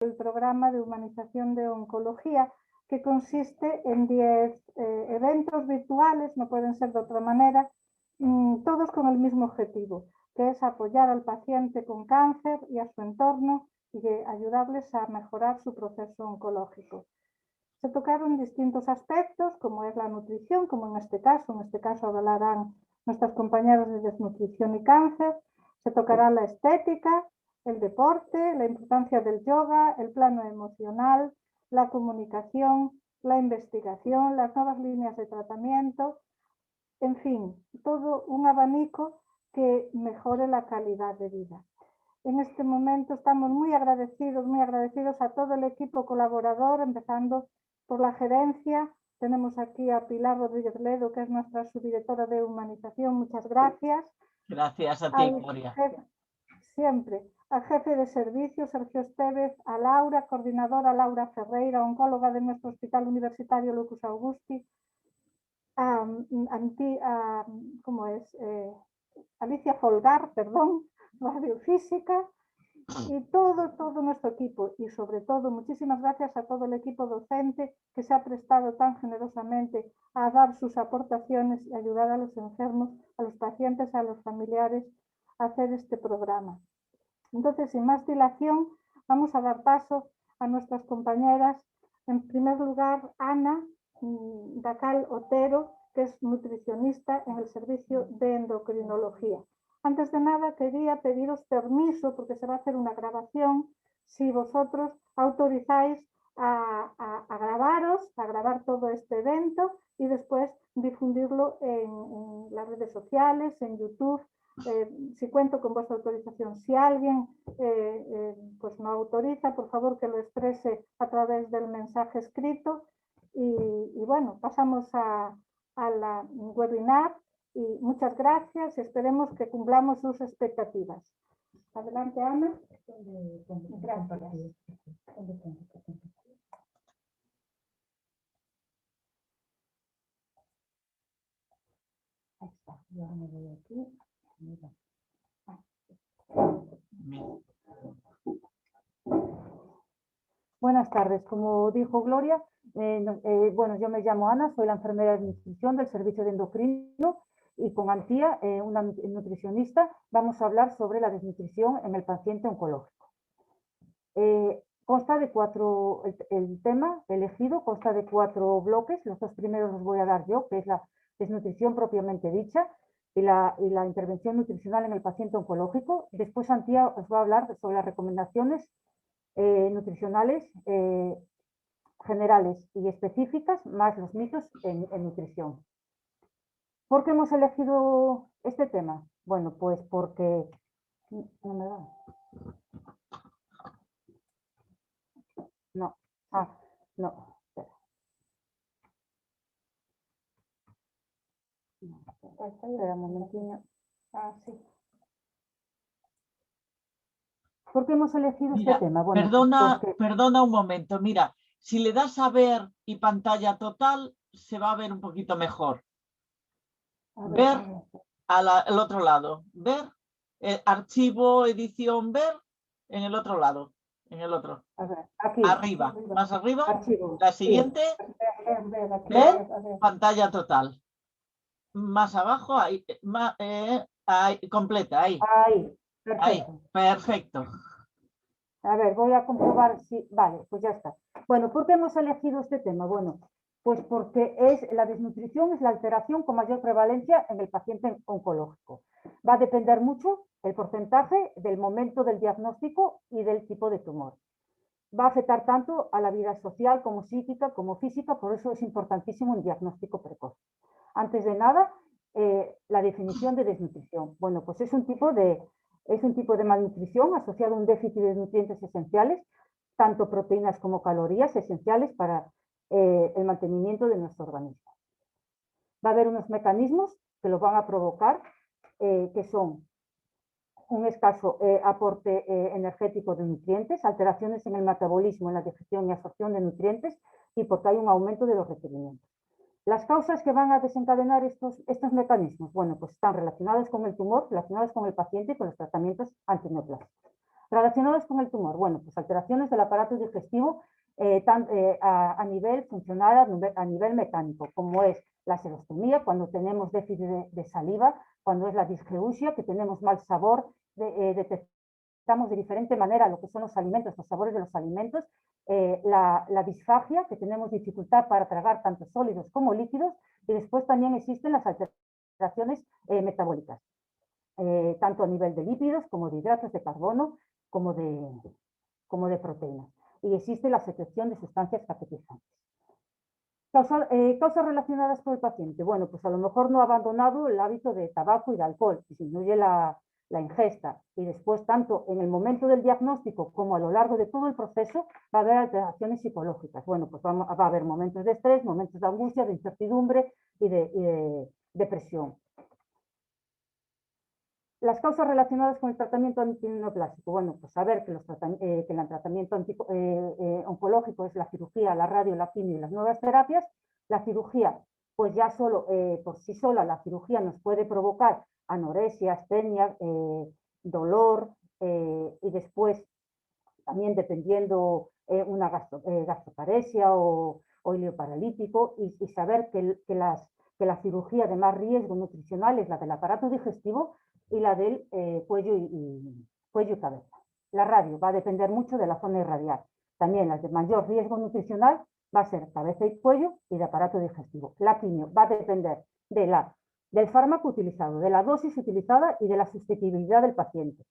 el programa de humanización de oncología, que consiste en 10 eventos virtuales, no pueden ser de otra manera, todos con el mismo objetivo, que es apoyar al paciente con cáncer y a su entorno y ayudarles a mejorar su proceso oncológico. Se tocaron distintos aspectos, como es la nutrición, como en este caso hablarán nuestras compañeras de desnutrición y cáncer. Se tocará la estética, el deporte, la importancia del yoga, el plano emocional, la comunicación, la investigación, las nuevas líneas de tratamiento, en fin, todo un abanico que mejore la calidad de vida. En este momento estamos muy agradecidos a todo el equipo colaborador, empezando por la gerencia. Tenemos aquí a Pilar Rodríguez Ledo, que es nuestra subdirectora de humanización. Muchas gracias. Gracias a ti, Gloria. Siempre. Al jefe de servicio, Sergio Estevez, a Laura, coordinadora Laura Ferreira, oncóloga de nuestro Hospital Universitario Lucas Augusti, Alicia Folgar, radiofísica, y todo nuestro equipo, y sobre todo muchísimas gracias a todo el equipo docente que se ha prestado tan generosamente a dar sus aportaciones y ayudar a los enfermos, a los pacientes, a los familiares a hacer este programa. Entonces, sin más dilación, vamos a dar paso a nuestras compañeras. En primer lugar, Ana Dacal Otero, que es nutricionista en el servicio de endocrinología. Antes de nada, quería pediros permiso, porque se va a hacer una grabación, si vosotros autorizáis a grabar todo este evento y después difundirlo en las redes sociales, en YouTube. Si cuento con vuestra autorización. Si alguien pues no autoriza, por favor que lo exprese a través del mensaje escrito. Y bueno, pasamos a la webinar. Y muchas gracias, esperemos que cumplamos sus expectativas. Adelante, Ana. Gracias. Ahí está, yo ahora me voy aquí. Mira. Buenas tardes, como dijo Gloria, bueno, yo me llamo Ana, soy la enfermera de nutrición del servicio de endocrino y con Antía, una nutricionista, vamos a hablar sobre la desnutrición en el paciente oncológico. Consta de el tema elegido consta de 4 bloques. Los 2 primeros los voy a dar yo, que es la desnutrición propiamente dicha y la intervención nutricional en el paciente oncológico. Después Antía os va a hablar sobre las recomendaciones nutricionales generales y específicas, más los mitos en nutrición. ¿Por qué hemos elegido este tema? Bueno, pues porque... No me da. No. No. Espera un momentinho. Sí. ¿Por qué hemos elegido este tema? Bueno, perdona un momento. Mira, si le das a ver y pantalla total, se va a ver un poquito mejor. Ver al otro lado. Ver, archivo, edición, ver en el otro lado. En el otro. A ver, aquí. Arriba, más arriba. Archivo. La siguiente. Ver, pantalla total. Más abajo, ahí, completa, ahí. Ahí, perfecto. Ahí, perfecto. A ver, voy a comprobar si... Vale, pues ya está. Bueno, ¿por qué hemos elegido este tema? Bueno, pues porque la desnutrición es la alteración con mayor prevalencia en el paciente oncológico. Va a depender mucho el porcentaje del momento del diagnóstico y del tipo de tumor. Va a afectar tanto a la vida social como psíquica como física, por eso es importantísimo un diagnóstico precoz. Antes de nada, la definición de desnutrición. Bueno, pues es un tipo de malnutrición asociado a un déficit de nutrientes esenciales, tanto proteínas como calorías esenciales para el mantenimiento de nuestro organismo. Va a haber unos mecanismos que lo van a provocar, que son un escaso aporte energético de nutrientes, alteraciones en el metabolismo, en la digestión y absorción de nutrientes, y porque hay un aumento de los requerimientos. Las causas que van a desencadenar estos mecanismos, bueno, pues están relacionadas con el tumor, relacionadas con el paciente y con los tratamientos antineoplásicos. Relacionadas con el tumor, bueno, pues alteraciones del aparato digestivo a nivel funcional, a nivel mecánico, como es la serostomía, cuando tenemos déficit de saliva, cuando es la disgeusia, que tenemos mal sabor, detectamos de diferente manera lo que son los alimentos, los sabores de los alimentos, la disfagia, que tenemos dificultad para tragar tanto sólidos como líquidos, y después también existen las alteraciones metabólicas, tanto a nivel de lípidos como de hidratos de carbono, como de proteínas. Y existe la secreción de sustancias catequizantes. Causas relacionadas con el paciente. Bueno, pues a lo mejor no ha abandonado el hábito de tabaco y de alcohol, disminuye la ingesta, y después tanto en el momento del diagnóstico como a lo largo de todo el proceso va a haber alteraciones psicológicas. Bueno, pues va a haber momentos de estrés, momentos de angustia, de incertidumbre y de depresión. Las causas relacionadas con el tratamiento antineoplásico. Bueno, pues saber que el tratamiento oncológico es la cirugía, la radio, la quimio y las nuevas terapias. La cirugía, pues ya solo por sí sola, la cirugía nos puede provocar anorexia, astenia, dolor, y después también dependiendo una gastroparesia o ilioparalítico, y saber que la cirugía de más riesgo nutricional es la del aparato digestivo y la del cuello y cabeza. La radio va a depender mucho de la zona irradial. También las de mayor riesgo nutricional va a ser cabeza y cuello y de aparato digestivo. La quimio va a depender del fármaco utilizado, de la dosis utilizada y de la susceptibilidad del paciente.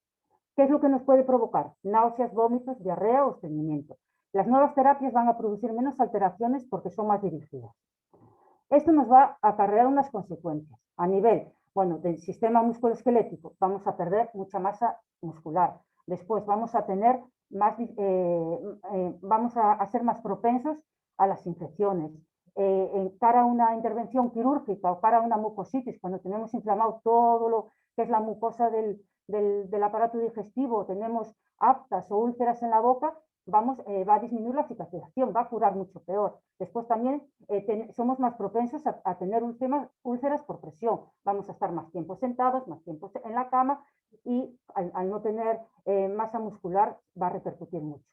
¿Qué es lo que nos puede provocar? Náuseas, vómitos, diarrea o estreñimiento. Las nuevas terapias van a producir menos alteraciones porque son más dirigidas. Esto nos va a acarrear unas consecuencias. A nivel, bueno, del sistema musculoesquelético, vamos a perder mucha masa muscular. Después vamos a tener vamos a ser más propensos a las infecciones. Para una intervención quirúrgica o para una mucositis, cuando tenemos inflamado todo lo que es la mucosa del aparato digestivo, tenemos aftas o úlceras en la boca, va a disminuir la cicatrización, va a curar mucho peor. Después también somos más propensos a tener úlceras por presión. Vamos a estar más tiempo sentados, más tiempo en la cama, y al no tener masa muscular va a repercutir mucho.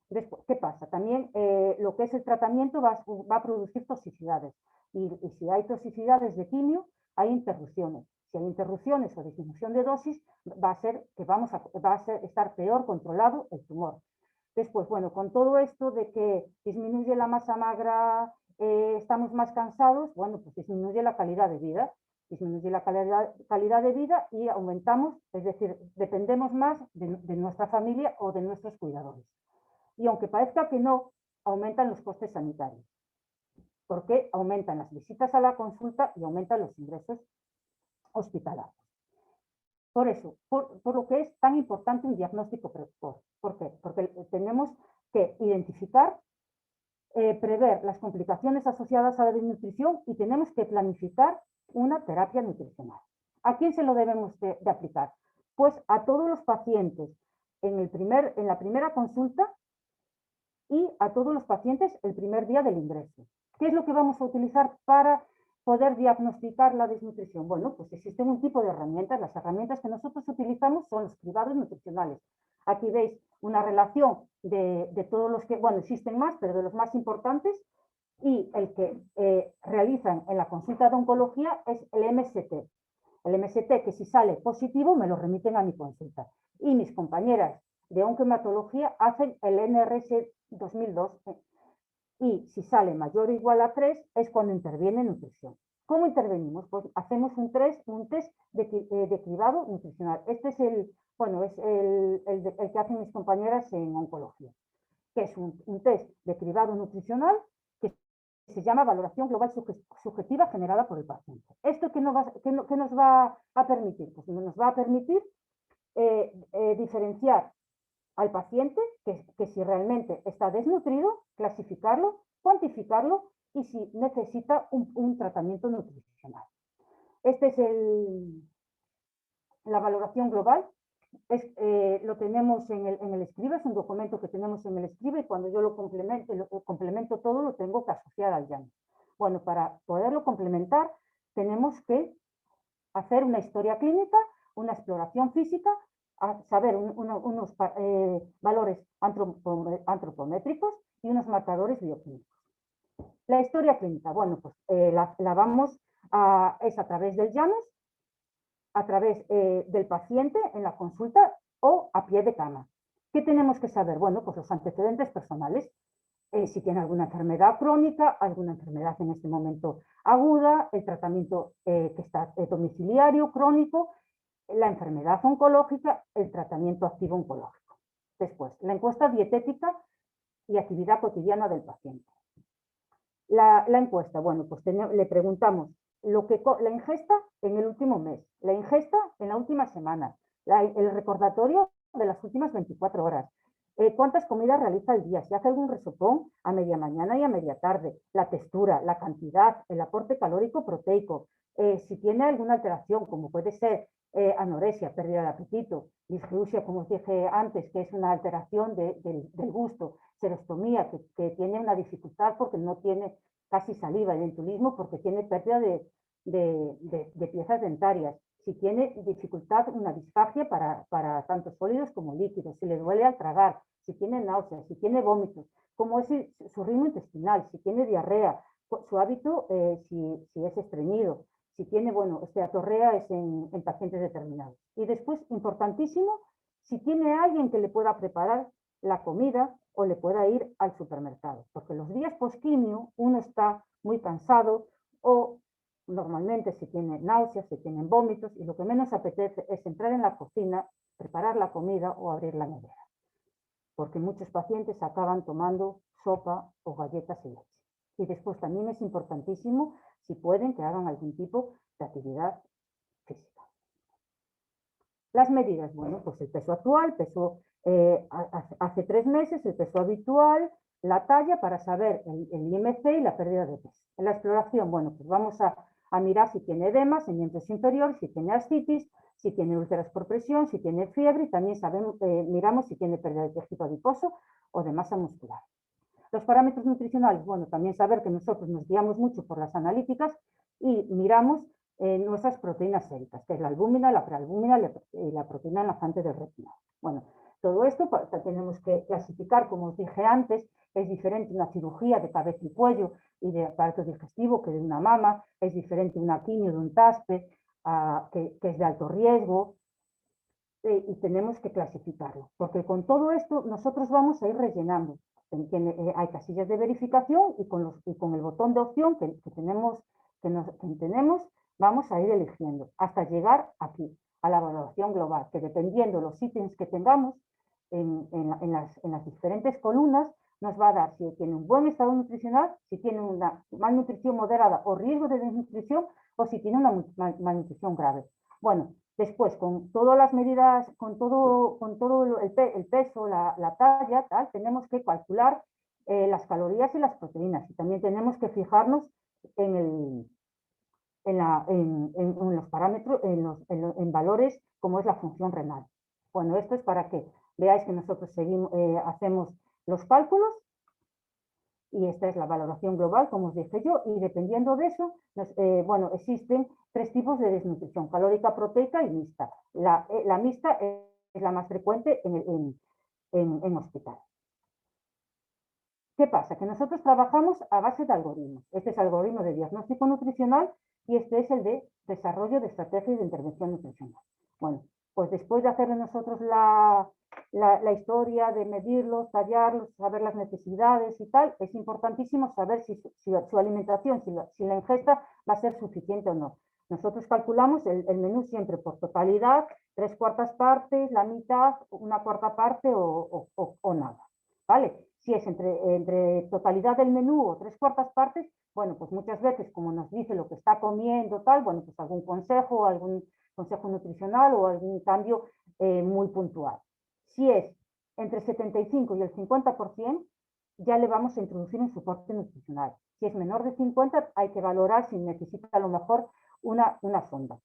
Después, ¿qué pasa? También lo que es el tratamiento va a producir toxicidades. Y si hay toxicidades de quimio, hay interrupciones. Si hay interrupciones o disminución de dosis, va a ser que va a estar peor controlado el tumor. Después, bueno, con todo esto de que disminuye la masa magra, estamos más cansados, bueno, pues disminuye la calidad de vida. Disminuye la calidad de vida y aumentamos, es decir, dependemos más de nuestra familia o de nuestros cuidadores. Y aunque parezca que no, aumentan los costes sanitarios, porque aumentan las visitas a la consulta y aumentan los ingresos hospitalarios. Por eso, por lo que es tan importante un diagnóstico precoz. ¿Por qué? Porque tenemos que identificar, prever las complicaciones asociadas a la desnutrición, y tenemos que planificar una terapia nutricional. ¿A quién se lo debemos de aplicar? Pues a todos los pacientes en la primera consulta y a todos los pacientes el primer día del ingreso. ¿Qué es lo que vamos a utilizar para poder diagnosticar la desnutrición? Bueno, pues existen un tipo de herramientas. Las herramientas que nosotros utilizamos son los cribados nutricionales. Aquí veis una relación de todos los que, bueno, existen más, pero de los más importantes, y el que realizan en la consulta de oncología es el MST. El MST, que si sale positivo me lo remiten a mi consulta. Y mis compañeras de oncohematología hacen el NRS 2002, y si sale mayor o igual a 3 es cuando interviene nutrición. ¿Cómo intervenimos? Pues hacemos un test de cribado nutricional. Este es el que hacen mis compañeras en oncología, que es un test de cribado nutricional que se llama valoración global subjetiva generada por el paciente. ¿Esto qué nos va a permitir? Pues nos va a permitir diferenciar al paciente, que si realmente está desnutrido, clasificarlo, cuantificarlo y si necesita un tratamiento nutricional. Este es la valoración global. Lo tenemos en el Escriba, es un documento que tenemos en el Escriba, y cuando yo lo complemento todo, lo tengo que asociar al YAMS. Bueno, para poderlo complementar tenemos que hacer una historia clínica, una exploración física, a saber unos valores antropométricos y unos marcadores bioquímicos. La historia clínica, bueno, pues la vamos es a través del Janus, a través del paciente en la consulta o a pie de cama. ¿Qué tenemos que saber? Bueno, pues los antecedentes personales. Si tiene alguna enfermedad crónica, alguna enfermedad en este momento aguda, el tratamiento que está domiciliario, crónico, la enfermedad oncológica, el tratamiento activo oncológico. Después, la encuesta dietética y actividad cotidiana del paciente. La encuesta, bueno, pues le preguntamos la ingesta en el último mes, la ingesta en la última semana, el recordatorio de las últimas 24 horas, cuántas comidas realiza al día, si hace algún resopón a media mañana y a media tarde, la textura, la cantidad, el aporte calórico proteico, si tiene alguna alteración, como puede ser anorexia, pérdida de apetito, disgeusia, como os dije antes, que es una alteración del gusto, serostomía, que tiene una dificultad porque no tiene casi saliva, el entulismo porque tiene pérdida de piezas dentarias, si tiene dificultad, una disfagia para tanto sólidos como líquidos, si le duele al tragar, si tiene náuseas, si tiene vómitos, cómo es su ritmo intestinal, si tiene diarrea, su hábito, si es estreñido, si tiene, bueno, esteatorrea es en pacientes determinados. Y después, importantísimo, si tiene alguien que le pueda preparar la comida o le pueda ir al supermercado, porque los días posquimio uno está muy cansado o normalmente si tiene náuseas, si tienen vómitos y lo que menos apetece es entrar en la cocina, preparar la comida o abrir la nevera, porque muchos pacientes acaban tomando sopa o galletas y leche. Y después también es importantísimo si pueden que hagan algún tipo de actividad física. Las medidas, bueno, pues el peso actual, peso hace 3 meses, el peso habitual, la talla para saber el IMC y la pérdida de peso. En la exploración, bueno, pues vamos a mirar si tiene edemas en miembros inferiores, si tiene ascitis, si tiene úlceras por presión, si tiene fiebre y también miramos si tiene pérdida de tejido adiposo o de masa muscular. Los parámetros nutricionales, bueno, también saber que nosotros nos guiamos mucho por las analíticas y miramos nuestras proteínas séricas, que es la albúmina, la prealbúmina y la proteína enlazante del retinol. Bueno, todo esto tenemos que clasificar, como os dije antes, es diferente una cirugía de cabeza y cuello y de aparato digestivo que de una mama, es diferente una quimio de un TASPE, que es de alto riesgo, y tenemos que clasificarlo, porque con todo esto nosotros vamos a ir rellenando. Hay casillas de verificación y con el botón de opción que tenemos, vamos a ir eligiendo hasta llegar aquí, a la valoración global, que dependiendo los ítems que tengamos en las diferentes columnas, nos va a dar si tiene un buen estado nutricional, si tiene una malnutrición moderada o riesgo de desnutrición, o si tiene una malnutrición grave. Bueno, después, con todas las medidas, con todo el peso, la talla, tal, tenemos que calcular las calorías y las proteínas. Y también tenemos que fijarnos en los parámetros, en valores como es la función renal. Bueno, esto es para que veáis que nosotros hacemos los cálculos y esta es la valoración global, como os dije yo, y dependiendo de eso, bueno, existen 3 tipos de desnutrición, calórica, proteica y mixta. La mixta es la más frecuente en hospital. ¿Qué pasa? Que nosotros trabajamos a base de algoritmos. Este es el algoritmo de diagnóstico nutricional y este es el de desarrollo de estrategias de intervención nutricional. Bueno, pues después de hacer nosotros la historia, de medirlos, tallarlos, saber las necesidades y tal, es importantísimo saber si su alimentación, si la ingesta va a ser suficiente o no. Nosotros calculamos el menú siempre por totalidad, 3/4 partes, la mitad, 1/4 parte o nada, ¿vale? Si es entre totalidad del menú o 3/4 partes, bueno, pues muchas veces, como nos dice lo que está comiendo, tal, bueno, pues algún consejo nutricional o algún cambio muy puntual. Si es entre 75 y el 50%, ya le vamos a introducir un soporte nutricional. Si es menor de 50, hay que valorar si necesita a lo mejor una sonda.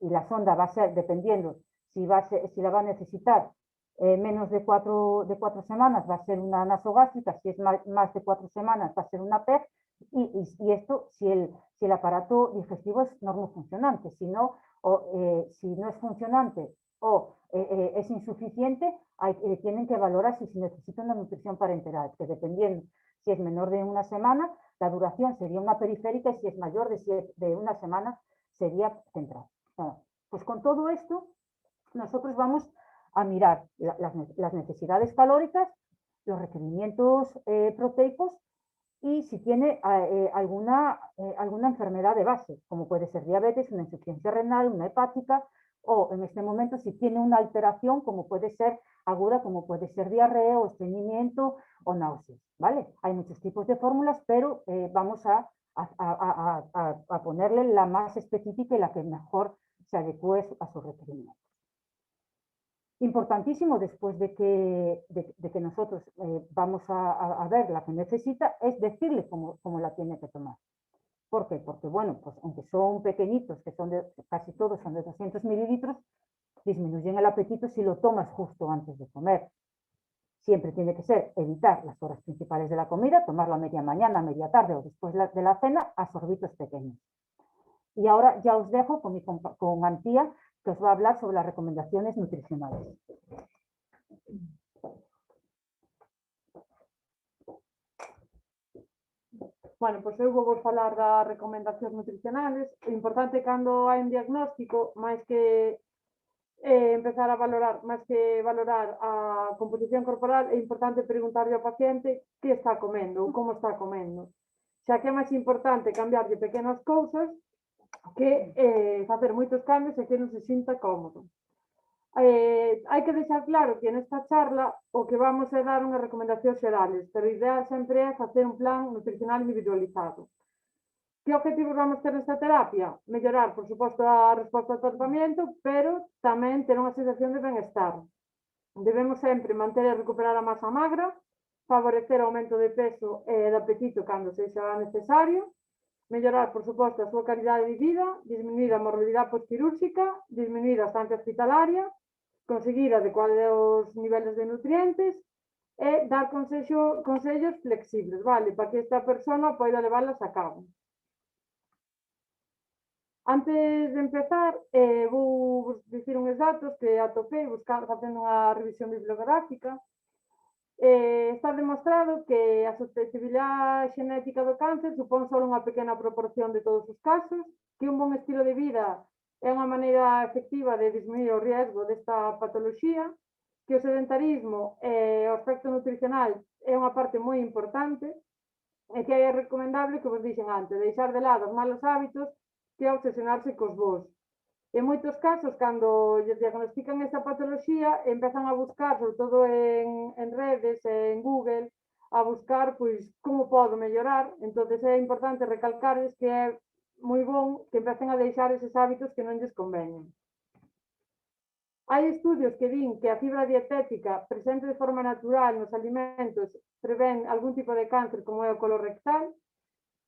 Y la sonda va a ser, dependiendo si la va a necesitar menos de 4 semanas, va a ser una nasogástrica, si es más de 4 semanas, va a ser una PEG, y esto si el aparato digestivo es normofuncionante, si no es funcionante o es insuficiente, tienen que valorar si necesita una nutrición parenteral, que dependiendo si es menor de una semana, la duración sería una periférica y si es mayor de una semana sería central. Bueno, pues con todo esto nosotros vamos a mirar las necesidades calóricas, los requerimientos proteicos y si tiene alguna enfermedad de base, como puede ser diabetes, una insuficiencia renal, una hepática, o en este momento si tiene una alteración como puede ser aguda, como puede ser diarrea o estreñimiento o náuseas, ¿vale? Hay muchos tipos de fórmulas, pero vamos a ponerle la más específica y la que mejor se adecue a su requerimiento. Importantísimo después de que nosotros vamos a ver la que necesita, es decirle cómo la tiene que tomar. ¿Por qué? Porque, bueno, pues aunque son pequeñitos, que casi todos son de 200 mililitros, disminuyen el apetito si lo tomas justo antes de comer. Siempre tiene que ser evitar las horas principales de la comida, tomarlo a media mañana, media tarde o después de la cena, a sorbitos pequeños. Y ahora ya os dejo con Antía, que os va a hablar sobre las recomendaciones nutricionales. Bueno, pois eu vou falar das recomendacións nutricionales. O importante cando hai un diagnóstico, máis que empezar a valorar, máis que valorar a composición corporal, é importante preguntarle ao paciente que está comendo ou como está comendo. Xa que é máis importante cambiarlle pequenas cousas que facer moitos cambios e que non se sinta cómodo. Hai que deixar claro que nesta charla o que vamos a dar unhas recomendacións xerales, pero a idea sempre é facer un plan nutricional individualizado. Que objetivos vamos ter nesta terapia? Mellorar, por suposto, a resposta ao tratamento, pero tamén ter unha sensación de benestar. Debemos sempre manter e recuperar a masa magra, favorecer o aumento de peso e de apetito cando sexa necesario, mellorar, por suposto, a súa calidade de vida, disminuir a morbilidade postquirúrxica, disminuir a estancia hospitalaria, conseguir adecuar os niveles de nutrientes e dar consellos flexibles, vale, para que esta persona poida leválas a cabo. Antes de empezar, vou dicir uns datos que atopei facendo unha revisión bibliográfica. Está demostrado que a susceptibilidade xenética do cáncer supón só unha pequena proporción de todos os casos, que un bon estilo de vida é unha maneira efectiva de disminuir o riesgo desta patoloxía, que o sedentarismo e o aspecto nutricional é unha parte moi importante e que é recomendable, que vos dixen antes, deixar de lado os malos hábitos que obsesionarse cos vos. En moitos casos, cando lles diagnostican esta patoloxía, empezan a buscar, sobre todo en redes, en Google, a buscar pois como podo mellorar. Entón é importante recalcarles que é moi bon que empecen a deixar eses hábitos que non lles conveñen. Hai estudios que din que a fibra dietética presente de forma natural nos alimentos prevén algún tipo de cáncer como é o colorectal.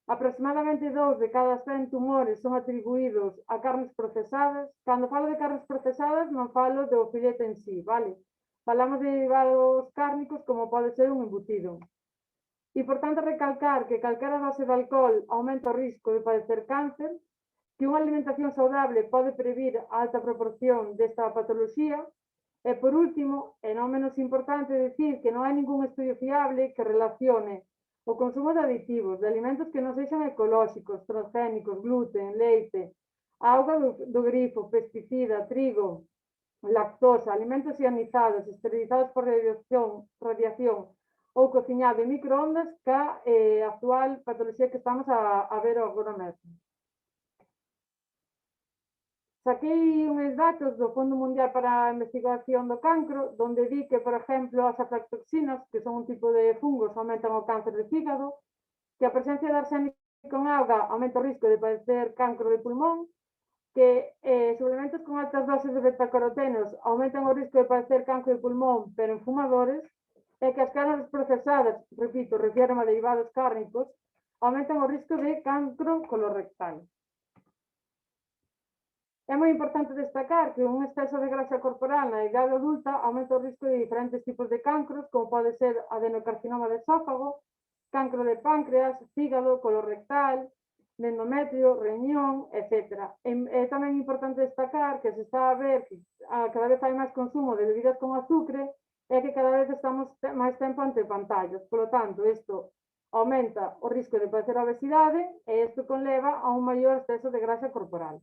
Aproximadamente 2 de cada 100 tumores son atribuídos a carnes procesadas. Cando falo de carnes procesadas non falo do filete en sí, vale? Falamos de derivados cárnicos como pode ser un embutido. Importante recalcar que calquera dose de alcohol aumenta o risco de padecer cáncer, que unha alimentación saudable pode previr a alta proporción desta patoloxía e, por último, e non menos importante, decir que non hai ningún estudio fiable que relacione o consumo de aditivos, de alimentos que non sexan ecolóxicos, transgénicos, gluten, leite, auga do grifo, pesticida, trigo, lactosa, alimentos ionizados, esterilizados por radiación ou cociñado en microondas ca actual patoloxía que estamos a ver agora mesmo. Saquei uns datos do Fondo Mundial para a Investigación do Cancro, donde di que, por exemplo, as aflatoxinas, que son un tipo de fungos, aumentan o cáncer de fígado, que a presencia de arsénico en auga aumenta o risco de padecer cancro de pulmón, que suplementos con altas doses de betacarotenos aumentan o risco de padecer cancro de pulmón, pero en fumadores, e que as carnes procesadas, repito, refiero a derivados cárnicos, aumentan o risco de cancro colorectal. É moi importante destacar que un exceso de grasa corporal na idade adulta aumenta o risco de diferentes tipos de cancros, como pode ser adenocarcinoma de esófago, cancro de páncreas, fígado, colorectal, de endometrio, riñón, etc. É tamén importante destacar que se está a ver que cada vez hai máis consumo de bebidas con azúcar e que cada vez estamos máis tempo ante pantallas. Por lo tanto, isto aumenta o risco de padecer obesidade e isto conleva a un maior exceso de grasa corporal.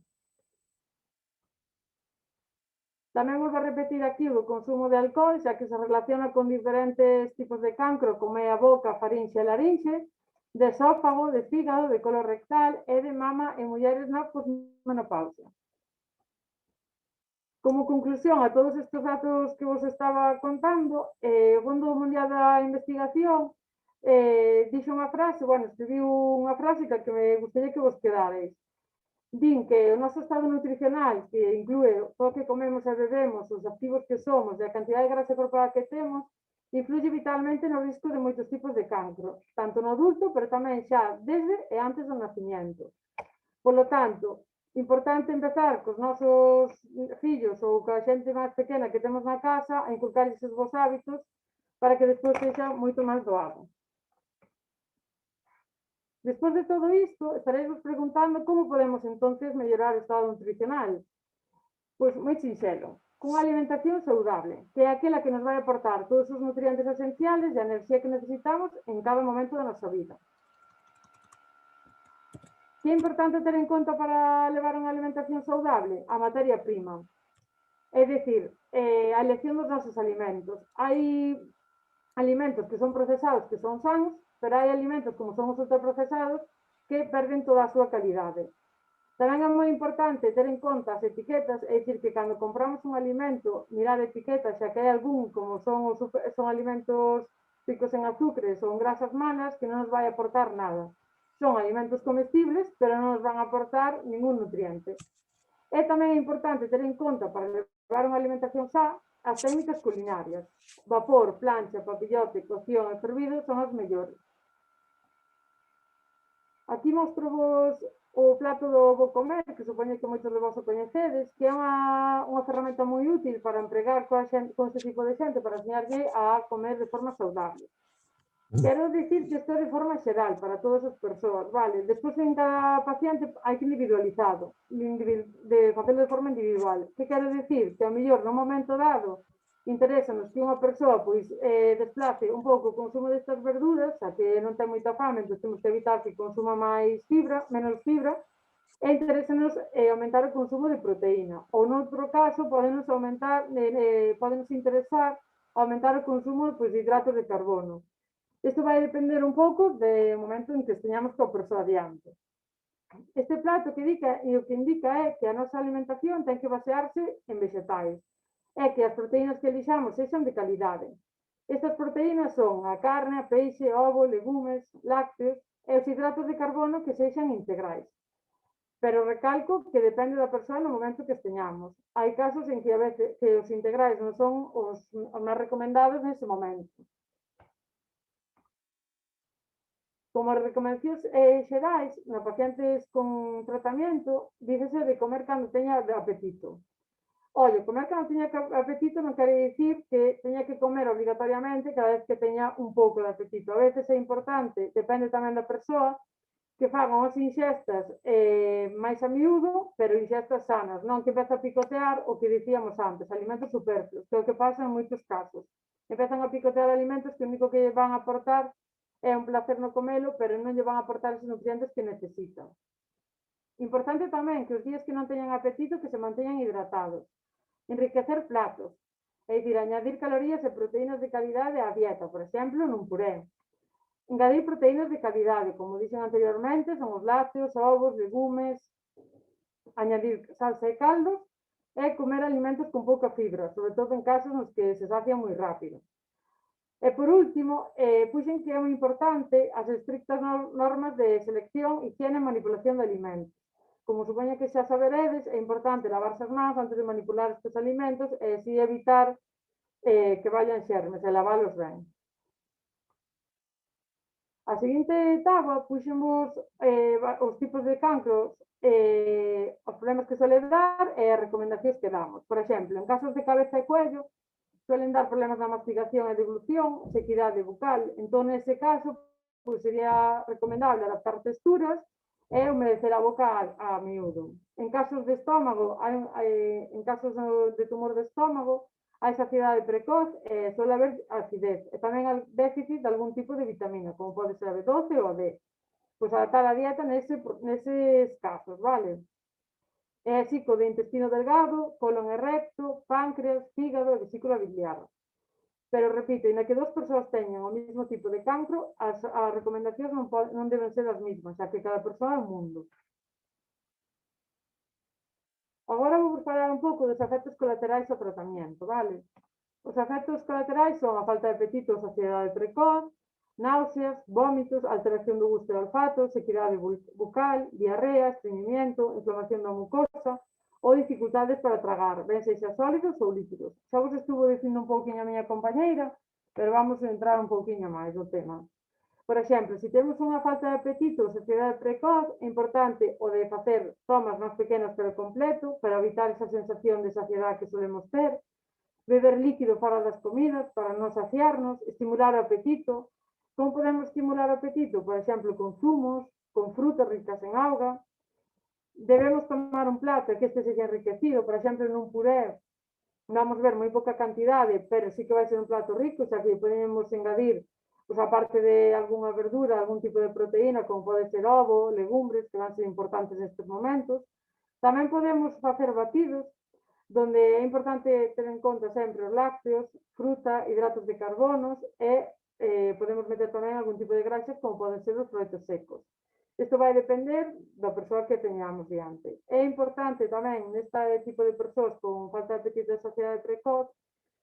Tamén volvo a repetir aquí o consumo de alcohol, xa que se relaciona con diferentes tipos de cancro, como é a boca, a farinxe e a larinxe, de esófago, de fígado, de colon rectal e de mama en mulleres na posmenopausia. Como conclusión a todos estes datos que vos estaba contando, o Fondo Mundial da Investigación dixo unha frase, escribiu unha frase que me gustaría que vos quedareis. Din que o noso estado nutricional, que inclúe todo o que comemos e bebemos, os activos que somos e a cantidad de grasa corporal que temos, influye vitalmente no risco de moitos tipos de cancro, tanto no adulto, pero tamén xa desde e antes do nacimiento. Por lo tanto, importante empezar cos nosos fillos ou coa xente máis pequena que temos na casa a inculcar esos bons hábitos para que despois sexa moito máis doado. Despois de todo isto, estaréis vos preguntando como podemos entonces mellorar o estado nutricional. Pois moi sinxelo, cunha alimentación saudable, que é aquela que nos vai aportar todos os nutrientes esenciales e a enerxía que necesitamos en cada momento da nosa vida. Que é importante ter en conta para levar unha alimentación saudable? A materia prima. É dicir, a elección dos nosos alimentos. Hai alimentos que son procesados que son sanos, pero hai alimentos como son os ultraprocesados que perden toda a súa calidade. Tamén é moi importante ter en conta as etiquetas, é dicir, que cando compramos un alimento, mirar etiquetas, xa que hai algún, como son alimentos ricos en azúcares ou en grasas malas, que non nos vai aportar nada. Son alimentos comestibles, pero non nos van a aportar ningún nutriente. É tamén importante ter en conta para levar unha alimentación sá as técnicas culinarias. Vapor, plancha, papillote, cocción e fervido son as mellores. Aquí mostro-vos o plato do bo comer, que supoño que moitos de vos o coñecedes, que é unha ferramenta moi útil para empregar con este tipo de xente para enseñarlle a comer de forma saudable. Quero dicir que isto é de forma xeral para todas as persoas, vale? Despois en cada paciente hai que individualizado, facelo de forma individual. Que quero dicir? Que ao mellor no momento dado interésanos que unha persoa desplace un pouco o consumo destas verduras, xa que non ten moita fame, entón temos que evitar que consuma menos fibra, e interésanos aumentar o consumo de proteína. Ou noutro caso, podenos interesar aumentar o consumo de hidratos de carbono. Isto vai depender un pouco do momento en que esteñamos coa persoa diante. Este plato que indica é que a nosa alimentación ten que basearse en vegetais, é que as proteínas que elixamos sexan de calidade. Estas proteínas son a carne, a peixe, ovo, legumes, lácteos e os hidratos de carbono que sexan integrais. Pero recalco que depende da persoa no momento que esteñamos. Hai casos en que a veces que os integrais non son os máis recomendados nese momento. Como recomendacións xerais, nos pacientes con tratamento, dícese de comer cando teña apetito. Olha, comer cando teña apetito non quere dicir que teña que comer obligatoriamente cada vez que teña un pouco de apetito. A veces é importante, depende tamén da persoa, que fagan unhas inxestas máis a miúdo, pero inxestas sanas, non que empeza a picotear o que dicíamos antes, alimentos superfluos, que é o que pasa en moitos casos. Empezan a picotear alimentos que o único que van a aportar é un placer no comelo, pero non lle van a aportar esos nutrientes que necesitan. Importante tamén que os días que non teñan apetito que se manteñan hidratados. Enriquecer platos, é dicir, añadir calorías e proteínas de calidade á dieta, por exemplo, nun puré. Engadir proteínas de calidade, como dixen anteriormente, son os lácteos, ovos, legumes, añadir salsa e caldos, e comer alimentos con pouca fibra, sobre todo en casos nos que se sacian moi rápido. E por último, puxen que é moi importante as estrictas normas de selección, higiene e manipulación de alimentos. Como supoño que xa saberedes, é importante lavarse as mans antes de manipular estes alimentos e así evitar que vayan xermes e lavalos ben. A seguinte táboa puxemos os tipos de cancros, os problemas que suele dar e as recomendacións que damos. Por exemplo, en casos de cabeza e cuello, suelen dar problemas na mastigación e deglución, sequidade bucal. Entón, nese caso, sería recomendable adaptar texturas e humedecer a boca a miúdo. En casos de estómago, en casos de tumor de estómago, hai saciedade precoz e suele haber acidez e tamén déficit de algún tipo de vitamina, como pode ser a B12 ou a D. Pois adaptar a dieta neses casos, vale? É ciclo de intestino delgado, colon erecto, páncreas, fígado e vesícula biliar. Pero, repito, ainda que dos persoas teñan o mesmo tipo de cancro, as recomendacións non deben ser as mesmas, xa que cada persoa é un mundo. Agora vou falar un pouco dos efectos colaterais ao tratamento, vale? Os efectos colaterais son a falta de apetito ou saciedade precoz, náuseas, vómitos, alteración do gusto e olfato, sequidade bucal, diarrea, estreñimiento, inflamación da mucosa ou dificultades para tragar, ben sexa sólidos ou líquidos. Xa vos estuvo dicindo un pouquinho a miña compañeira, pero vamos a entrar un pouquinho máis no tema. Por exemplo, se temos unha falta de apetito ou saciedade precoz, é importante o de facer tomas máis pequenas pero completo para evitar esa sensación de saciedade que solemos ter, beber líquido fora das comidas para non saciarnos, estimular o apetito. Como podemos estimular o apetito? Por exemplo, con zumos, con frutas ricas en auga. Debemos tomar un plato que este sexa enriquecido, por exemplo, nun puré, vamos ver moi pouca cantidade, pero sí que vai ser un plato rico, xa que podemos engadir, pois, aparte de algunha verdura, algún tipo de proteína, como pode ser ovo, legumbres, que van ser importantes nestes momentos. Tamén podemos facer batidos, donde é importante ter en conta sempre os lácteos, fruta, hidratos de carbonos e podemos meter tamén algún tipo de graxas, como poden ser os froitos secos. Isto vai depender da persoa que teñamos diante. É importante tamén neste tipo de persoas con falta de apetito e saciedade precoz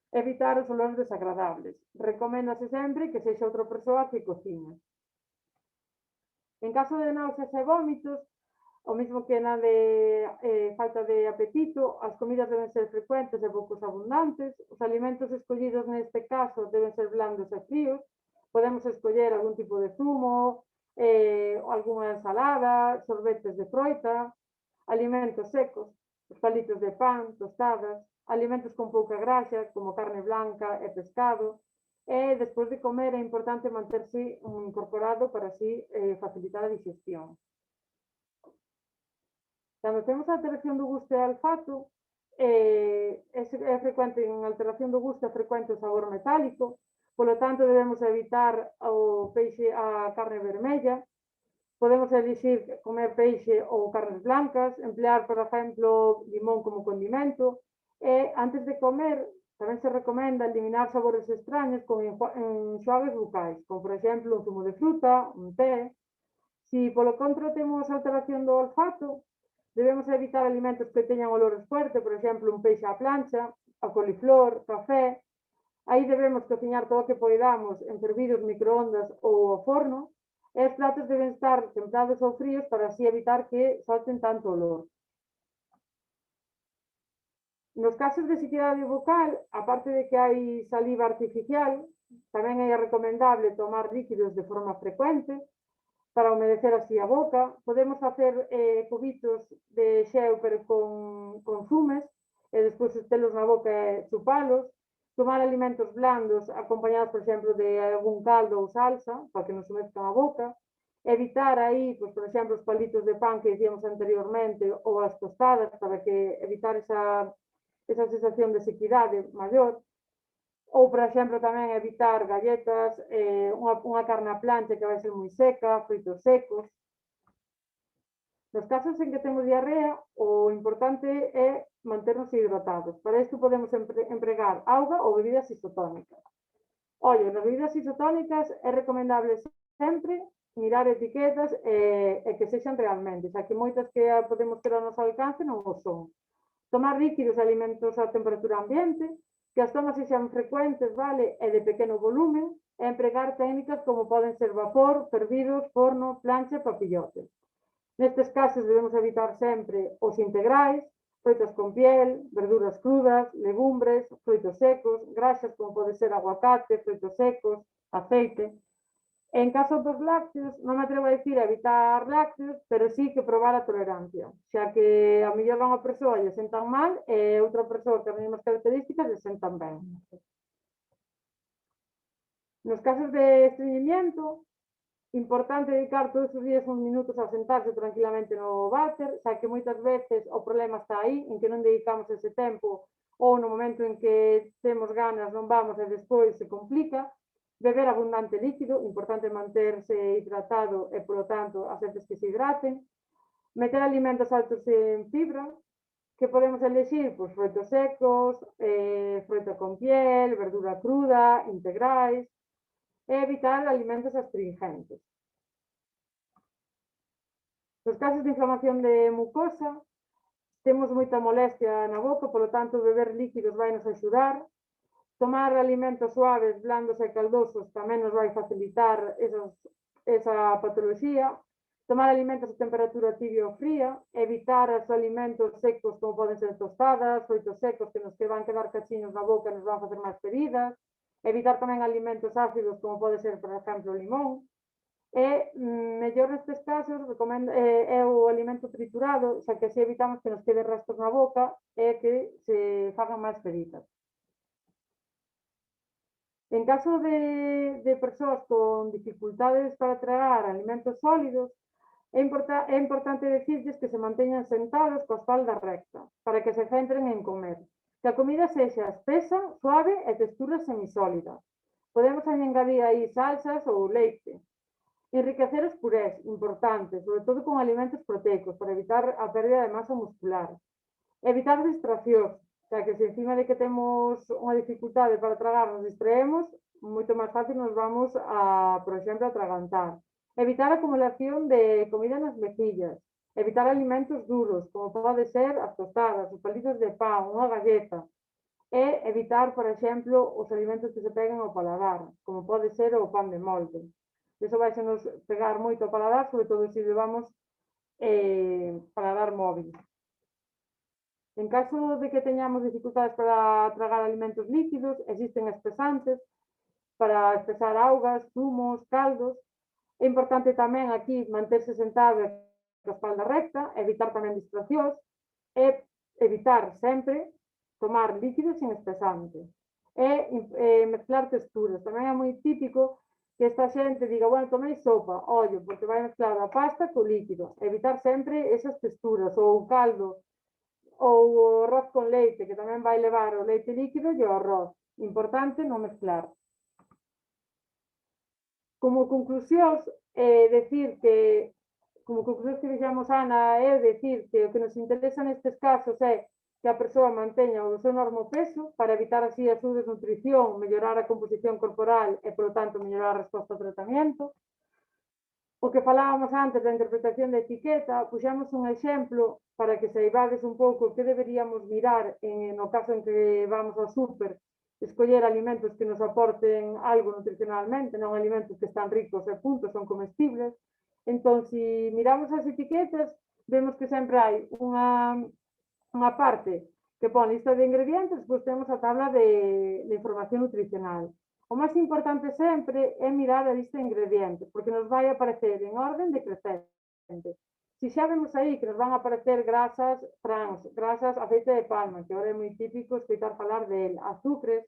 evitar os olores desagradables. Recoméndase sempre que sexa outra persoa que cociña. En caso de náuseas e vómitos, o mesmo que na de falta de apetito, as comidas deben ser frecuentes e poucos abundantes. Os alimentos escollidos neste caso deben ser blandos e fríos. Podemos escoller algún tipo de zumo, algunha ensalada, sorbetes de froita, alimentos secos, os palitos de pan, tostadas, alimentos con pouca graxa, como carne blanca e pescado, e despois de comer é importante manterse incorporado para así facilitar a digestión. Cando temos a alteración do gusto e olfato, é frecuente en alteración do gusto, é frecuente o sabor metálico, polo tanto debemos evitar o peixe, a carne vermella, podemos elixir comer peixe ou carnes blancas, emplear, por exemplo, limón como condimento, e antes de comer tamén se recomenda eliminar sabores extraños con enxuagues bucais, como por exemplo un zumo de fruta, un té. Se polo contra temos alteración do olfato, debemos evitar alimentos que teñan olores fuertes, por exemplo, un peixe á plancha, a coliflor, café. Aí debemos cociñar todo o que poidamos en fervidos, microondas ou ao forno, e os platos deben estar templados ou fríos para así evitar que solten tanto olor. Nos casos de sequidade bucal, aparte de que hai saliva artificial, tamén é recomendable tomar líquidos de forma frecuente para humedecer así a boca. Podemos facer cubitos de xeo pero con zumes e despois telos na boca e chupalos. Tomar alimentos blandos acompañados, por exemplo, de algún caldo ou salsa para que nos humezcan a boca. Evitar aí, por exemplo, os palitos de pan que dicíamos anteriormente ou as tostadas para que evitar esa sensación de sequidade maior. Ou, por exemplo, tamén evitar galletas, unha carne a plancha que vai ser moi seca, fritos secos. Nos casos en que temos diarrea, o importante é manternos hidratados. Para isto podemos empregar auga ou bebidas isotónicas. Olha, nas bebidas isotónicas é recomendable sempre mirar etiquetas e que sexan realmente, xa que moitas que podemos ter ao noso alcance non o son. Tomar líquidos e alimentos a temperatura ambiente, que as tomas sexan frecuentes, vale, e de pequeno volumen, e empregar técnicas como poden ser vapor, fervidos, forno, plancha e papillotes. Nestes casos debemos evitar sempre os integrais, froitas con piel, verduras crudas, legumbres, froitos secos, graxas como pode ser aguacate, froitos secos, aceite. En caso dos lácteos, non me atrevo a dicir evitar lácteos, pero sí que probar a tolerancia, xa que a mellor a unha persoa lle sentan mal e outra persoa que as mesmas características lle sentan ben. Nos casos de estreñimiento, Importante dedicar todos os días uns minutos a sentarse tranquilamente no váter, xa que moitas veces o problema está aí, en que non dedicamos ese tempo ou no momento en que temos ganas non vamos e despois se complica. Beber abundante líquido, importante manterse hidratado e, polo tanto, as veces que se hidraten. Meter alimentos altos en fibra, que podemos elegir pues, froitos secos, froita con piel, verdura cruda, integrais, e evitar alimentos astringentes. Nos casos de inflamación de mucosa, temos moita molestia na boca, polo tanto, beber líquidos vai nos axudar. Tomar alimentos suaves, blandos e caldosos tamén nos vai facilitar esa patoloxía. Tomar alimentos a temperatura tibia ou fría, evitar os alimentos secos como poden ser tostadas, froitos secos que nos van quedar cachiños na boca e nos van facer máis feridas. Evitar tamén alimentos ácidos como pode ser, por exemplo, o limón. E mellor nestes casos é o alimento triturado, xa que así evitamos que nos quede restos na boca e que se fagan máis feridas. En caso de persoas con dificultades para tragar alimentos sólidos, é importante decirles que se manteñan sentados coa espalda recta, para que se centren en comer. Que a comida sexa espesa, suave e textura semisólida. Podemos engadir aí salsas ou leite. Enriquecer os purés, importante, sobre todo con alimentos proteicos, para evitar a pérdida de masa muscular. Evitar distraccións, xa que se encima de que temos unha dificultade para tragar nos distraemos, moito máis fácil nos vamos a, por exemplo, atragantar. Evitar a acumulación de comida nas mejillas. Evitar alimentos duros, como pode ser as tostadas, os palitos de pan, unha galleta. E evitar, por exemplo, os alimentos que se peguen ao paladar, como pode ser o pan de molde. Iso vai se nos pegar moito ao paladar, sobre todo se levamos paladar móvil. En caso de que teñamos dificultades para tragar alimentos líquidos, existen espesantes para espesar augas, zumos, caldos. É importante tamén aquí manterse sentado coa espalda recta, evitar tamén distraccións e evitar sempre tomar líquidos sin espesante. E mezclar texturas. Tamén é moi típico que esta xente diga, bueno, tomei sopa, ollo, porque vai mezclar a pasta co líquido. Evitar sempre esas texturas, ou o caldo, ou o arroz con leite, que tamén vai levar o leite líquido e o arroz. Importante non mezclar. Como conclusións, decir que, como conclusións que dixemos Ana, é decir que o que nos interesa nestes casos é que a persoa manteña o seu normo peso para evitar así a súa desnutrición, mellorar a composición corporal e, polo tanto, mellorar a resposta ao tratamento. O que falábamos antes da interpretación da etiqueta, puxamos un exemplo para que saibades un pouco que deberíamos mirar no caso en que vamos ao súper, escoller alimentos que nos aporten algo nutricionalmente, non alimentos que están ricos e punto, son comestibles. Entón, se miramos as etiquetas, vemos que sempre hai unha parte que pon lista de ingredientes, despois temos a tabla de información nutricional. O máis importante sempre é mirar a lista de ingredientes, porque nos vai aparecer en orden decrecente. Se xa vemos aí que nos van a aparecer grasas trans, grasas aceite de palma, que agora é moi típico escoitar falar del, azúcares,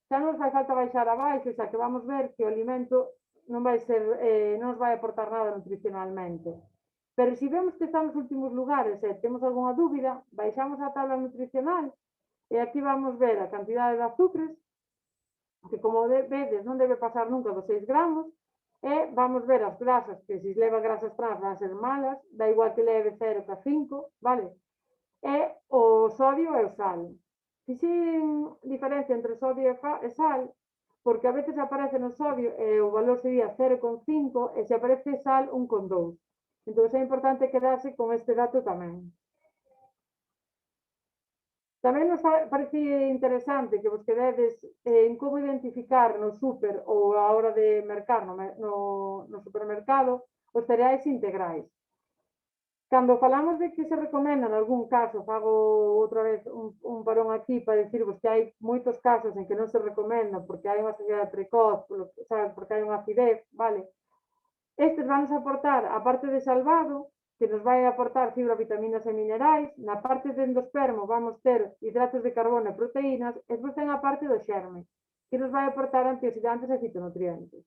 xa non nos fai falta baixar abaixo, xa que vamos ver que o alimento non nos vai aportar nada nutricionalmente. Pero se vemos que está nos últimos lugares e temos algunha dúbida, baixamos a tabla nutricional e aquí vamos ver a cantidade de azúcares, que como vedes non debe pasar nunca dos 6 gramos, e vamos ver as grasas, que se leva grasas trans van ser malas, da igual que leve 0 que 5, vale? E o sodio e o sal. Fixen diferencia entre sodio e sal, porque a veces aparece no sodio e o valor sería 0,5 e se aparece sal 1,2. Entón é importante quedarse con este dato tamén. Tamén nos parece interesante que vos quededes en como identificar no súper ou a hora de mercar no supermercado os cereais integrais. Cando falamos de que se recomenda, en algún caso, fago outra vez un parón aquí para dicirvos que hai moitos casos en que non se recomenda porque hai unha saciedade precoz, porque hai unha acidez, vale? Estes van a aportar, a parte de salvado, que nos vai aportar fibra, vitaminas e minerais, na parte do endospermo vamos ter hidratos de carbono e proteínas, e despois ten a parte do xerme, que nos vai aportar antioxidantes e fitonutrientes.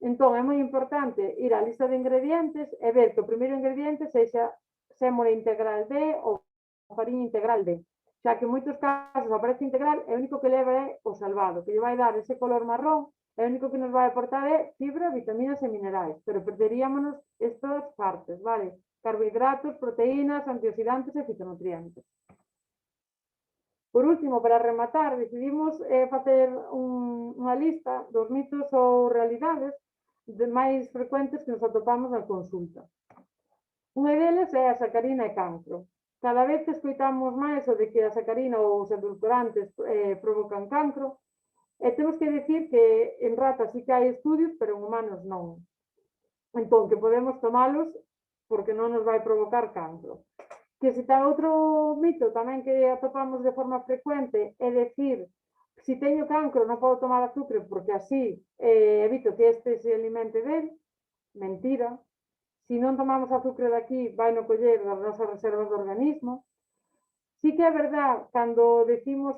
Entón, é moi importante ir á lista de ingredientes e ver que o primeiro ingrediente sexa sémola integral D ou fariña integral D, xa que en moitos casos aparece integral e o único que leva é o salvado, que lle vai dar ese color marrón e o único que nos vai aportar é fibra, vitaminas e minerais, pero perderíamos estas partes, vale? Carbohidratos, proteínas, antioxidantes e fitonutrientes. Por último, para rematar, decidimos facer unha lista dos mitos ou realidades máis frecuentes que nos atopamos na consulta. Unha deles é a sacarina e cancro. Cada vez que escoitamos máis o de que a sacarina ou os edulcorantes provocan cancro, e temos que dicir que en ratas sí que hai estudios, pero en humanos non. Entón, que podemos tomalos porque non nos vai provocar cancro. Que se está outro mito tamén que atopamos de forma frecuente é decir, se teño cancro non podo tomar azúcar porque así evito que este se alimente del. Mentira. Se non tomamos azúcar daqui vai no coller das nosas reservas do organismo. Sí que é verdad cando decimos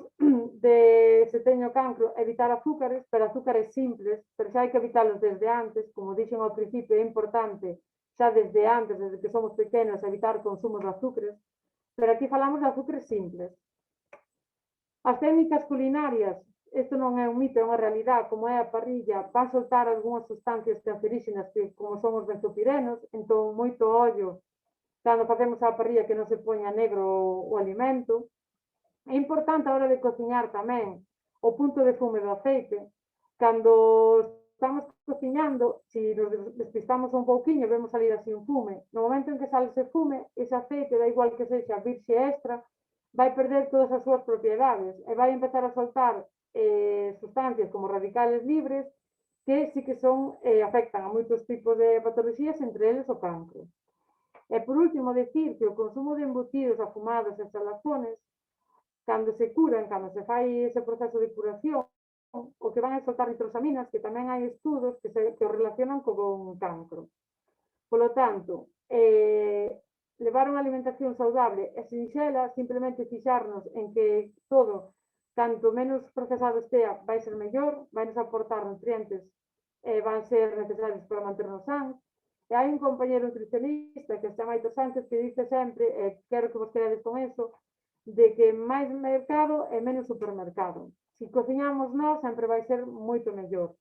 de se teño cancro evitar azúcares, pero azúcares simples, pero xa hai que evitarlos desde antes, como dixen ao principio, é importante xa desde antes, desde que somos pequenos, evitar consumo de azúcares, pero aquí falamos de azúcares simples. As técnicas culinarias, isto non é un mito, é unha realidade, como é a parrilla, van soltar algunhas sustancias cancerígenas que, como son os benzopirenos, entón moito ollo, cando facemos a parrilla que non se poña negro o alimento. É importante a hora de cociñar tamén o punto de fume do aceite. Cando estamos cociñando, se nos despistamos un pouquiño, vemos salir así un fume. No momento en que sale ese fume, ese aceite, da igual que sexa virxe extra, vai perder todas as súas propiedades e vai empezar a soltar sustancias como radicales libres que sí que son, afectan a moitos tipos de patoloxías, entre eles o cancro. E por último, decir que o consumo de embutidos afumados e salazones, cando se curan, cando se fai ese proceso de curación, o que van a soltar nitrosaminas, que tamén hai estudos que o relacionan con cancro. Polo tanto, levar unha alimentación saudable e sinxela, simplemente fixarnos en que todo, canto menos procesado estea, vai ser mellor, vai nos aportar nutrientes van ser necesarios para manternos sãos. E hai un compañero nutricionista que se chama Aitor Sánchez que dice sempre, e quero que vos quedades con eso, de que máis mercado e menos supermercado. Se cociñamos nós, sempre vai ser moito mellor.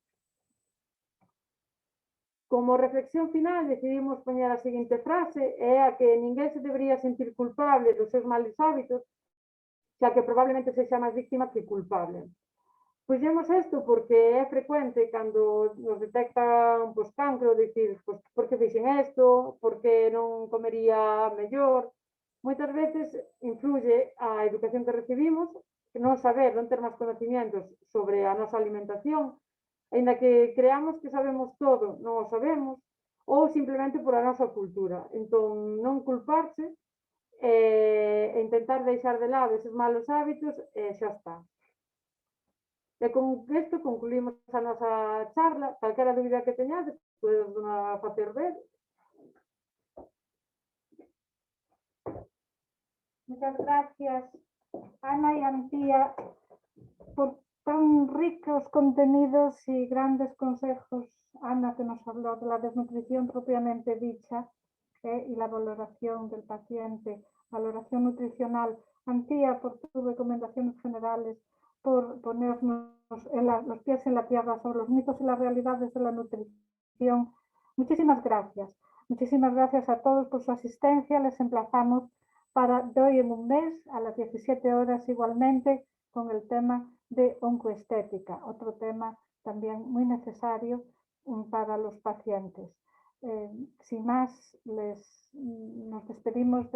Como reflexión final, decidimos poñer a seguinte frase, é a que ninguén se debería sentir culpable dos seus malos hábitos, xa que probablemente sexa máis víctima que culpable. Puxemos isto porque é frecuente cando nos detectan cancro, dicir, por que fixen isto, por que non comería mellor. Moitas veces influye a educación que recibimos, non saber, non ter máis conocimientos sobre a nosa alimentación, aínda que creamos que sabemos todo, non o sabemos, ou simplemente por a nosa cultura. Entón, non culparse e intentar deixar de lado eses malos hábitos e xa está. E con isto concluímos a nosa charla. Calquera dúbida que teñades, podes facer ver. Muchas gracias, Ana y Antía, por tan ricos contenidos y grandes consejos. Ana, que nos habló de la desnutrición propiamente dicha y la valoración del paciente, valoración nutricional. Antía, por tus recomendaciones generales, por ponernos los pies en la tierra sobre los mitos y las realidades de la nutrición. Muchísimas gracias. Muchísimas gracias a todos por su asistencia. Les emplazamos para de hoy en un mes, a las 17 horas igualmente, con el tema de oncoestética, otro tema también muy necesario para los pacientes. Sin más, nos despedimos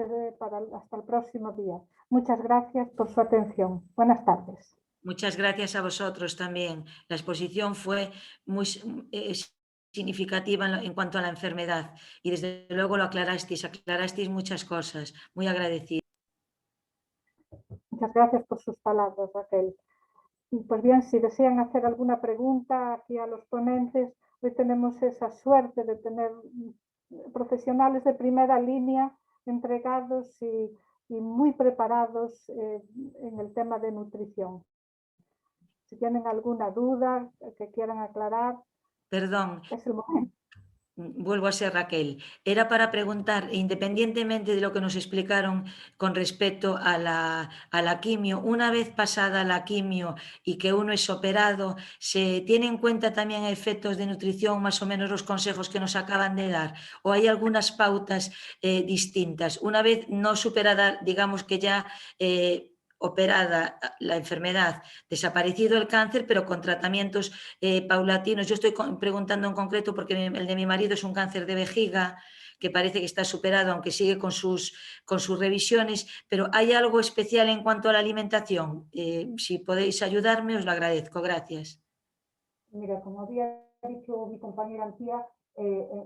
hasta el próximo día. Muchas gracias por su atención. Buenas tardes. Muchas gracias a vosotros también. La exposición fue muy significativa en cuanto a la enfermedad y desde luego lo aclarasteis muchas cosas. Muy agradecida. Muchas gracias por sus palabras, Raquel. Pues bien, si desean hacer alguna pregunta aquí a los ponentes, hoy tenemos esa suerte de tener profesionales de primera línea entregados y muy preparados en el tema de nutrición. Si tienen alguna duda que quieran aclarar, Perdón, es el momento. vuelvo a ser Raquel. Era para preguntar, independientemente de lo que nos explicaron con respecto a la quimio, una vez pasada la quimio y que uno es operado, ¿se tiene en cuenta también efectos de nutrición, más o menos los consejos que nos acaban de dar? ¿O hay algunas pautas distintas? Una vez no superada, digamos que ya operada la enfermedad, desaparecido el cáncer, pero con tratamientos paulatinos. Yo estoy preguntando en concreto porque el de mi marido es un cáncer de vejiga que parece que está superado, aunque sigue con sus revisiones, pero ¿hay algo especial en cuanto a la alimentación? Si podéis ayudarme, os lo agradezco. Gracias. Mira, como había dicho mi compañera Antía,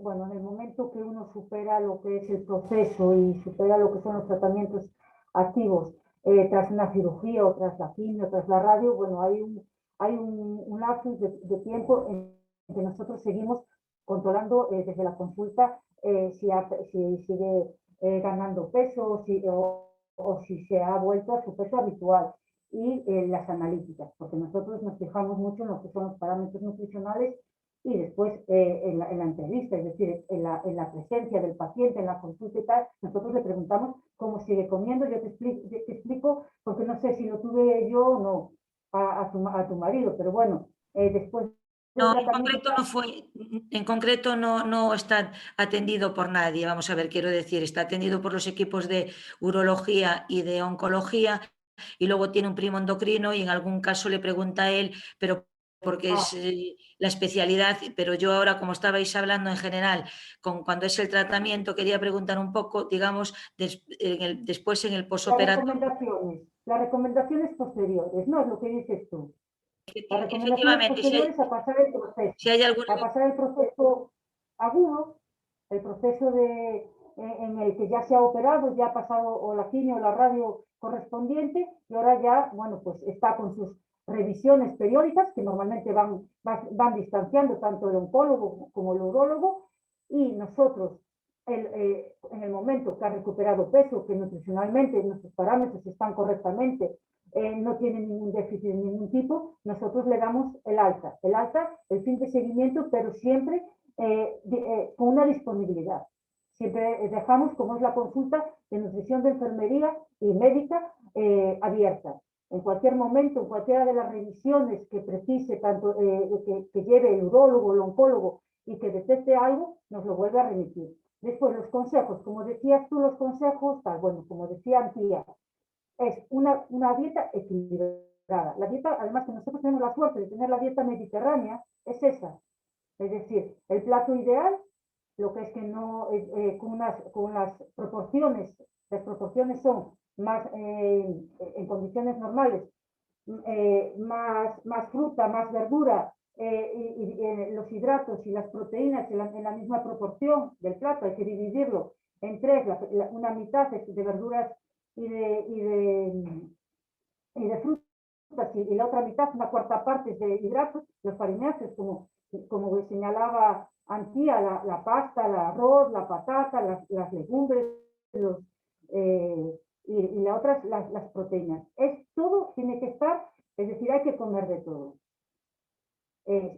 bueno, en el momento que uno supera lo que es el proceso y supera lo que son los tratamientos activos, tras una cirugía o tras la quimio, tras la radio, bueno, hay un lapsus de tiempo en que nosotros seguimos controlando desde la consulta si sigue ganando peso o si se ha vuelto a su peso habitual y las analíticas, porque nosotros nos fijamos mucho en lo que son los parámetros nutricionales y después en la entrevista, es decir, en la presencia del paciente, en la consulta y tal, nosotros le preguntamos cómo sigue comiendo. Yo te explico porque no sé si lo tuve yo o no a tu marido, pero bueno, después del No, tratamiento... en concreto no está atendido por nadie, vamos a ver, quiero decir, está atendido por los equipos de urología y de oncología, y luego tiene un primo endocrino y en algún caso le pregunta a él, pero porque es la especialidad, pero yo ahora, como estabais hablando en general, cuando es el tratamiento, quería preguntar un poco, digamos, después en el posoperatorio. Las recomendaciones posteriores, no es lo que dices tú. Las recomendaciones Efectivamente, posteriores a pasar el proceso, si hay alguna... a pasar el proceso agudo, el proceso en el que ya se ha operado, ya ha pasado o la quimio o la radio correspondiente y ahora ya, bueno, pues está con sus revisiones periódicas que normalmente van distanciando tanto el oncólogo como el urólogo y nosotros en el momento que ha recuperado peso, que nutricionalmente nuestros parámetros están correctamente, no tiene ningún déficit de ningún tipo, nosotros le damos el alta, el fin de seguimiento, pero siempre con una disponibilidad. Siempre dejamos, como es la consulta de nutrición de enfermería y médica, abierta. En cualquier momento, en cualquiera de las revisiones que precise, tanto que lleve el urólogo, el oncólogo y que detecte algo, nos lo vuelve a remitir. Después, los consejos, como decías tú, los consejos, bueno, como decía Antía, es una dieta equilibrada. La dieta, además que nosotros tenemos la suerte de tener la dieta mediterránea, es esa. Es decir, el plato ideal, lo que es que no, con las proporciones son más, en condiciones normales, más fruta, más verdura, y los hidratos y las proteínas en la misma proporción del plato, hay que dividirlo en tres, una mitad es de verduras y de frutas y la otra mitad, una cuarta parte es de hidratos, los farináceos, como señalaba Antía, la pasta, el arroz, la patata, las legumbres, y la otra, las proteínas. Todo tiene que estar, es decir, hay que comer de todo.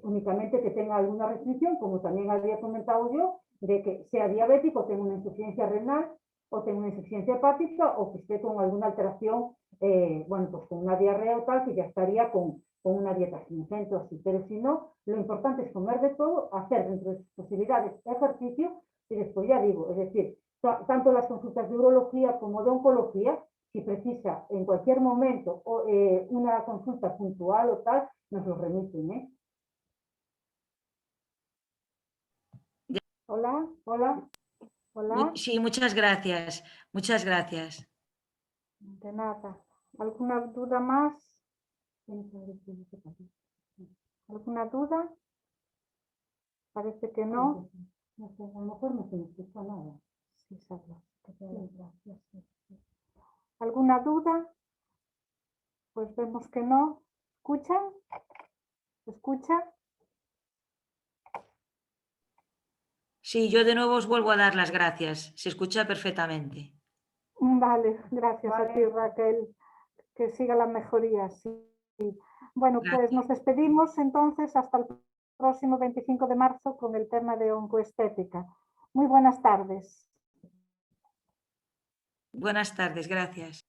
Únicamente que tenga alguna restricción, como también había comentado yo, de que sea diabético, tenga una insuficiencia renal, o tenga una insuficiencia hepática, o que esté con alguna alteración, bueno, pues con una diarrea o tal, que ya estaría con una dieta sin centro así. Pero si no, lo importante es comer de todo, hacer dentro de sus posibilidades ejercicio, y después ya digo, es decir, tanto las consultas de urología como de oncología, si precisa en cualquier momento una consulta puntual o tal, nos lo remiten, ¿eh? Hola, hola, hola. Sí, muchas gracias. Muchas gracias. De nada. ¿Alguna duda más? ¿Alguna duda? Parece que no. No sé, a lo mejor no se me escucha nada. Sí, ¿alguna duda? Pues vemos que no. ¿Escuchan? ¿Se escucha? Sí, yo de nuevo os vuelvo a dar las gracias. Se escucha perfectamente. Vale, gracias a ti, Raquel. Que siga la mejoría. Sí. Bueno, pues Gracias. nos despedimos entonces hasta el próximo 25 de marzo con el tema de oncoestética. Muy buenas tardes. Buenas tardes, gracias.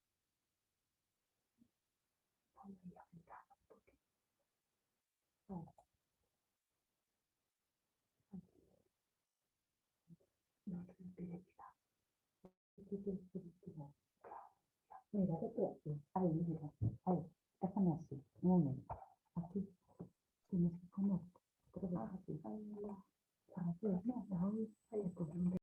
Mira, ahí, mira, ahí, déjame así, un momento. Aquí, tienes que poner, pero así. Ahí, no, ahí.